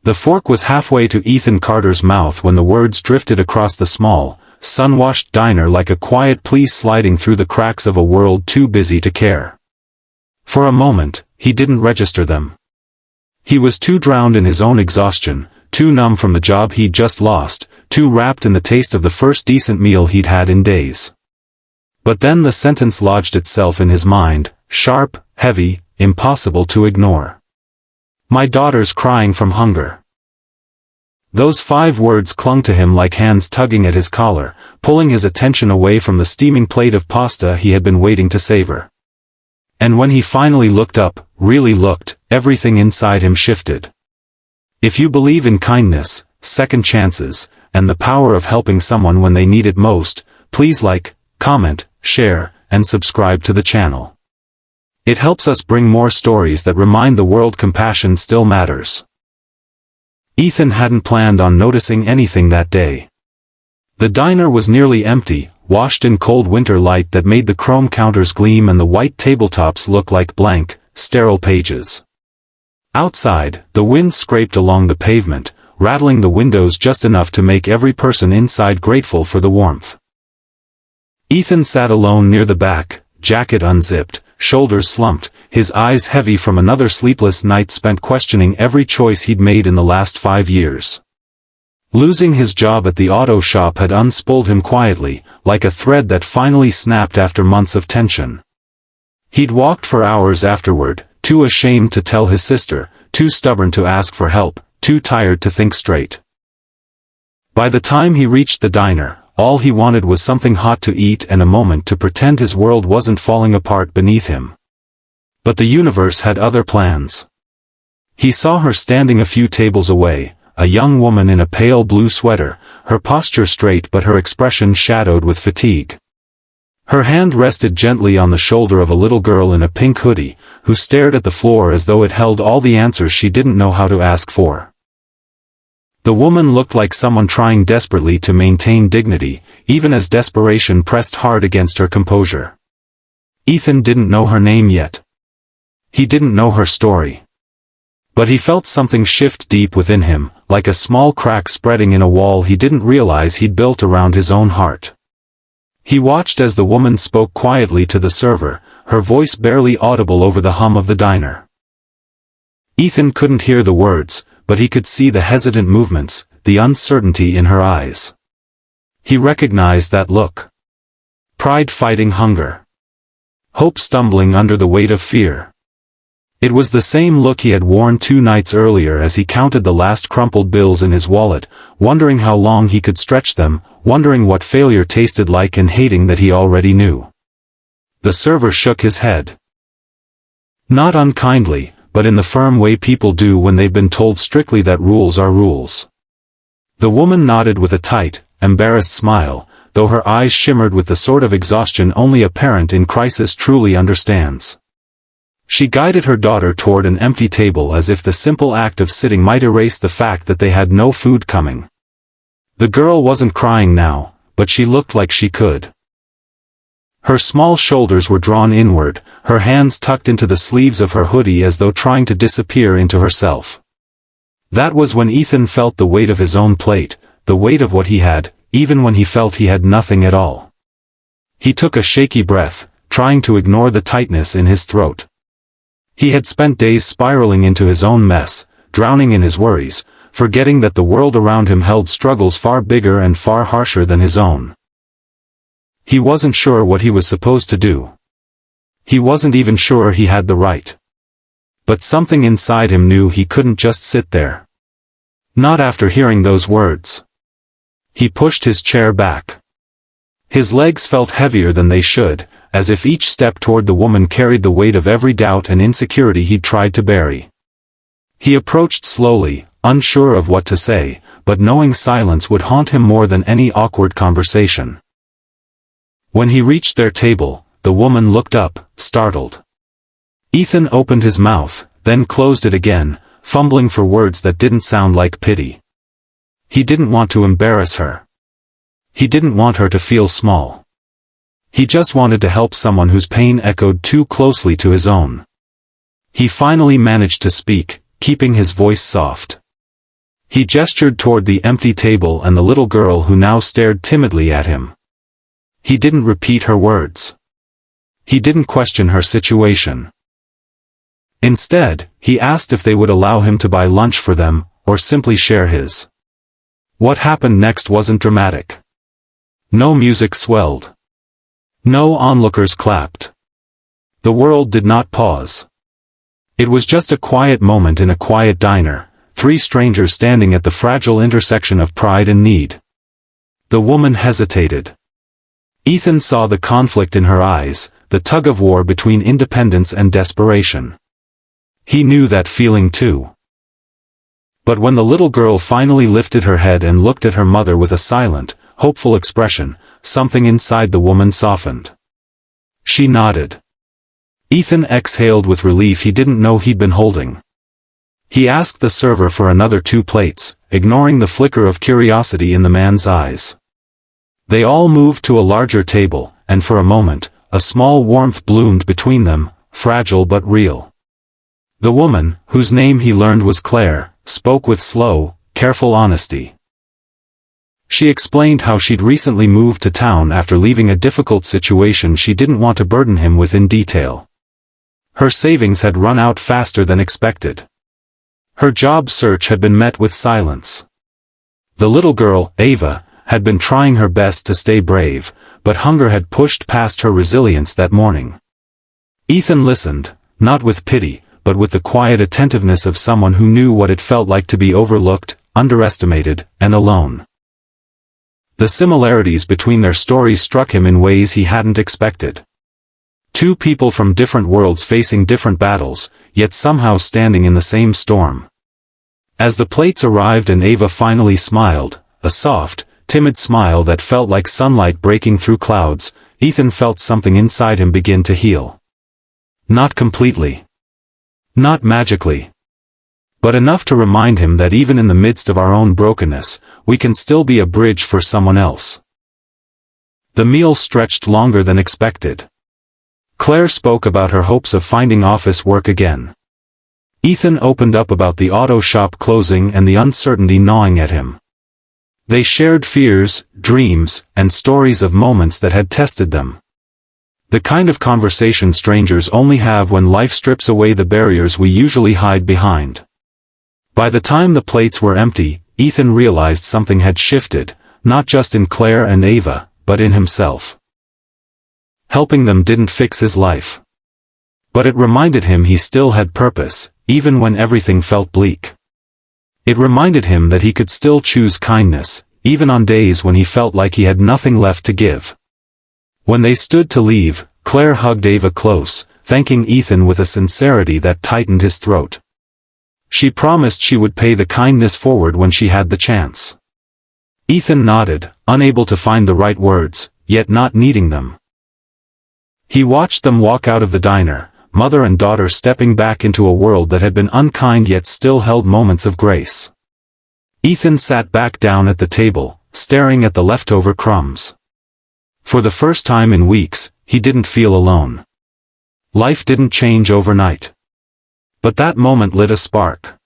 The fork was halfway to Ethan Carter's mouth when the words drifted across the small, sun-washed diner like a quiet plea sliding through the cracks of a world too busy to care. For a moment, he didn't register them. He was too drowned in his own exhaustion, too numb from the job he'd just lost, too wrapped in the taste of the first decent meal he'd had in days. But then the sentence lodged itself in his mind, sharp, heavy, impossible to ignore. My daughter's crying from hunger. Those 5 words clung to him like hands tugging at his collar, pulling his attention away from the steaming plate of pasta he had been waiting to savor. And when he finally looked up, really looked, everything inside him shifted. If you believe in kindness, second chances, and the power of helping someone when they need it most, please like, comment, share, and subscribe to the channel. It helps us bring more stories that remind the world compassion still matters. Ethan hadn't planned on noticing anything that day. The diner was nearly empty, washed in cold winter light that made the chrome counters gleam and the white tabletops look like blank, sterile pages. Outside, the wind scraped along the pavement, rattling the windows just enough to make every person inside grateful for the warmth. Ethan sat alone near the back, jacket unzipped, shoulders slumped, his eyes heavy from another sleepless night spent questioning every choice he'd made in the last 5 years. Losing his job at the auto shop had unspooled him quietly, like a thread that finally snapped after months of tension. He'd walked for hours afterward, too ashamed to tell his sister, too stubborn to ask for help, too tired to think straight. By the time he reached the diner, all he wanted was something hot to eat and a moment to pretend his world wasn't falling apart beneath him. But the universe had other plans. He saw her standing a few tables away, a young woman in a pale blue sweater, her posture straight but her expression shadowed with fatigue. Her hand rested gently on the shoulder of a little girl in a pink hoodie, who stared at the floor as though it held all the answers she didn't know how to ask for. The woman looked like someone trying desperately to maintain dignity, even as desperation pressed hard against her composure. Ethan didn't know her name yet. He didn't know her story. But he felt something shift deep within him, like a small crack spreading in a wall he didn't realize he'd built around his own heart. He watched as the woman spoke quietly to the server, her voice barely audible over the hum of the diner. Ethan couldn't hear the words, but he could see the hesitant movements, the uncertainty in her eyes. He recognized that look. Pride fighting hunger. Hope stumbling under the weight of fear. It was the same look he had worn 2 nights earlier as he counted the last crumpled bills in his wallet, wondering how long he could stretch them, wondering what failure tasted like and hating that he already knew. The server shook his head. Not unkindly, but in the firm way people do when they've been told strictly that rules are rules. The woman nodded with a tight, embarrassed smile, though her eyes shimmered with the sort of exhaustion only a parent in crisis truly understands. She guided her daughter toward an empty table as if the simple act of sitting might erase the fact that they had no food coming. The girl wasn't crying now, but she looked like she could. Her small shoulders were drawn inward, her hands tucked into the sleeves of her hoodie as though trying to disappear into herself. That was when Ethan felt the weight of his own plate, the weight of what he had, even when he felt he had nothing at all. He took a shaky breath, trying to ignore the tightness in his throat. He had spent days spiraling into his own mess, drowning in his worries, forgetting that the world around him held struggles far bigger and far harsher than his own. He wasn't sure what he was supposed to do. He wasn't even sure he had the right. But something inside him knew he couldn't just sit there. Not after hearing those words. He pushed his chair back. His legs felt heavier than they should, as if each step toward the woman carried the weight of every doubt and insecurity he'd tried to bury. He approached slowly, unsure of what to say, but knowing silence would haunt him more than any awkward conversation. When he reached their table, the woman looked up, startled. Ethan opened his mouth, then closed it again, fumbling for words that didn't sound like pity. He didn't want to embarrass her. He didn't want her to feel small. He just wanted to help someone whose pain echoed too closely to his own. He finally managed to speak, keeping his voice soft. He gestured toward the empty table and the little girl who now stared timidly at him. He didn't repeat her words. He didn't question her situation. Instead, he asked if they would allow him to buy lunch for them, or simply share his. What happened next wasn't dramatic. No music swelled. No onlookers clapped. The world did not pause. It was just a quiet moment in a quiet diner, three strangers standing at the fragile intersection of pride and need. The woman hesitated. Ethan saw the conflict in her eyes, the tug-of-war between independence and desperation. He knew that feeling too. But when the little girl finally lifted her head and looked at her mother with a silent, hopeful expression, something inside the woman softened. She nodded. Ethan exhaled with relief he didn't know he'd been holding. He asked the server for another 2 plates, ignoring the flicker of curiosity in the man's eyes. They all moved to a larger table, and for a moment, a small warmth bloomed between them, fragile but real. The woman, whose name he learned was Claire, spoke with slow, careful honesty. She explained how she'd recently moved to town after leaving a difficult situation she didn't want to burden him with in detail. Her savings had run out faster than expected. Her job search had been met with silence. The little girl, Ava, had been trying her best to stay brave, but hunger had pushed past her resilience that morning. Ethan listened, not with pity, but with the quiet attentiveness of someone who knew what it felt like to be overlooked, underestimated, and alone. The similarities between their stories struck him in ways he hadn't expected. 2 people from different worlds facing different battles, yet somehow standing in the same storm. As the plates arrived and Ava finally smiled, a soft, timid smile that felt like sunlight breaking through clouds, Ethan felt something inside him begin to heal. Not completely. Not magically. But enough to remind him that even in the midst of our own brokenness, we can still be a bridge for someone else. The meal stretched longer than expected. Claire spoke about her hopes of finding office work again. Ethan opened up about the auto shop closing and the uncertainty gnawing at him. They shared fears, dreams, and stories of moments that had tested them. The kind of conversation strangers only have when life strips away the barriers we usually hide behind. By the time the plates were empty, Ethan realized something had shifted, not just in Claire and Ava, but in himself. Helping them didn't fix his life. But it reminded him he still had purpose, even when everything felt bleak. It reminded him that he could still choose kindness, even on days when he felt like he had nothing left to give. When they stood to leave, Claire hugged Ava close, thanking Ethan with a sincerity that tightened his throat. She promised she would pay the kindness forward when she had the chance. Ethan nodded, unable to find the right words, yet not needing them. He watched them walk out of the diner, mother and daughter stepping back into a world that had been unkind yet still held moments of grace. Ethan sat back down at the table, staring at the leftover crumbs. For the first time in weeks, he didn't feel alone. Life didn't change overnight. But that moment lit a spark.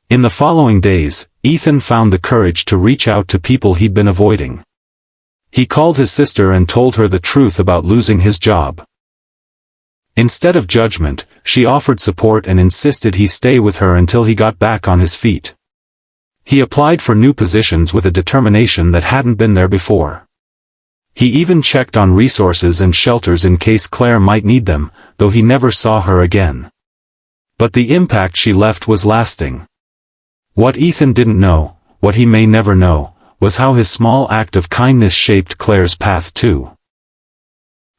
In the following days, Ethan found the courage to reach out to people he'd been avoiding. He called his sister and told her the truth about losing his job. Instead of judgment, she offered support and insisted he stay with her until he got back on his feet. He applied for new positions with a determination that hadn't been there before. He even checked on resources and shelters in case Claire might need them, though he never saw her again. But the impact she left was lasting. What Ethan didn't know, what he may never know, was how his small act of kindness shaped Claire's path too.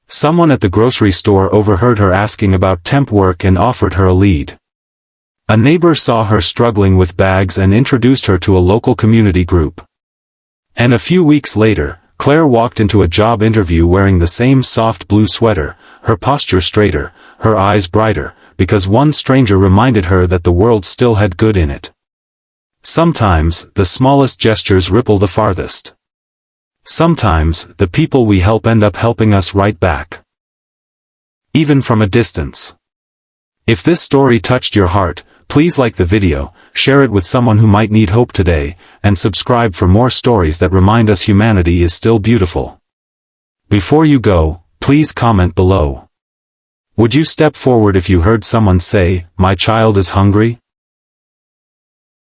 Someone at the grocery store overheard her asking about temp work and offered her a lead. A neighbor saw her struggling with bags and introduced her to a local community group. And a few weeks later, Claire walked into a job interview wearing the same soft blue sweater, her posture straighter, her eyes brighter, because one stranger reminded her that the world still had good in it. Sometimes, the smallest gestures ripple the farthest. Sometimes, the people we help end up helping us right back. Even from a distance. If this story touched your heart, please like the video, share it with someone who might need hope today, and subscribe for more stories that remind us humanity is still beautiful. Before you go, please comment below. Would you step forward if you heard someone say, "My child is hungry"?